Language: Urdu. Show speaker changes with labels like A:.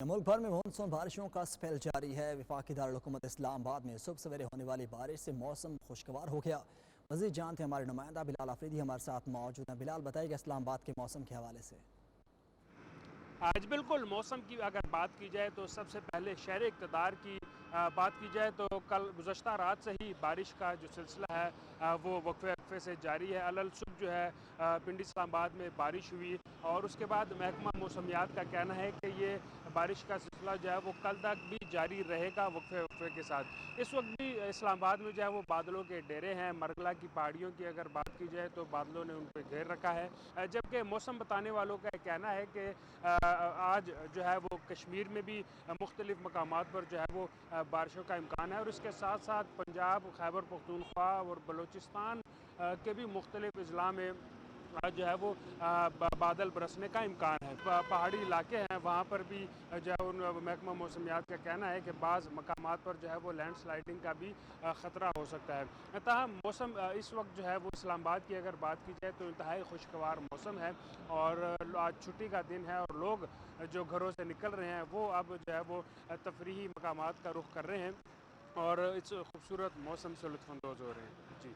A: ملک بھر میں مانسون بارشوں کا سپیل جاری ہے۔ وفاقی دارالحکومت اسلام آباد میں صبح سویرے ہونے والی بارش سے موسم خوشگوار ہو گیا۔ مزید جانتے ہیں ہمارے نمائندہ بلال آفریدی ہمارے ساتھ موجود ہیں۔ بلال بتائیے کہ اسلام آباد کے موسم کے حوالے سے۔
B: آج بالکل موسم کی اگر بات کی جائے تو سب سے پہلے شہر اقتدار کی بات کی جائے تو کل گزشتہ رات سے ہی بارش کا جو سلسلہ ہے وہ وقفے وقفے سے جاری ہے۔ علل صبح جو ہے پنڈی اسلام آباد میں بارش ہوئی اور اس کے بعد محکمہ موسمیات کا کہنا ہے کہ یہ بارش کا سلسلہ جو ہے وہ کل تک بھی جاری رہے گا وقفے وقفے کے ساتھ۔ اس وقت بھی اسلام آباد میں جو ہے وہ بادلوں کے ڈیرے ہیں۔ مرغلہ کی پہاڑیوں کی اگر بات کی جائے تو بادلوں نے ان پہ گھیر رکھا ہے، جبکہ موسم بتانے والوں کا کہنا ہے کہ آج جو ہے وہ کشمیر میں بھی مختلف مقامات پر جو ہے وہ بارشوں کا امکان ہے، اور اس کے ساتھ ساتھ پنجاب، خیبر پختونخوا اور بلوچستان کے بھی مختلف اضلاع میں جو ہے وہ بادل برسنے کا امکان ہے۔ پہاڑی علاقے ہیں وہاں پر بھی جو ہے محکمہ موسمیات کا کہنا ہے کہ بعض مقامات پر جو ہے وہ لینڈ سلائڈنگ کا بھی خطرہ ہو سکتا ہے۔ تاہم موسم اس وقت جو ہے وہ اسلام آباد کی اگر بات کی جائے تو انتہائی خوشگوار موسم ہے، اور آج چھٹی کا دن ہے اور لوگ جو گھروں سے نکل رہے ہیں وہ اب جو ہے وہ تفریحی مقامات کا رخ کر رہے ہیں اور اس خوبصورت موسم سے لطف اندوز ہو رہے ہیں۔ جی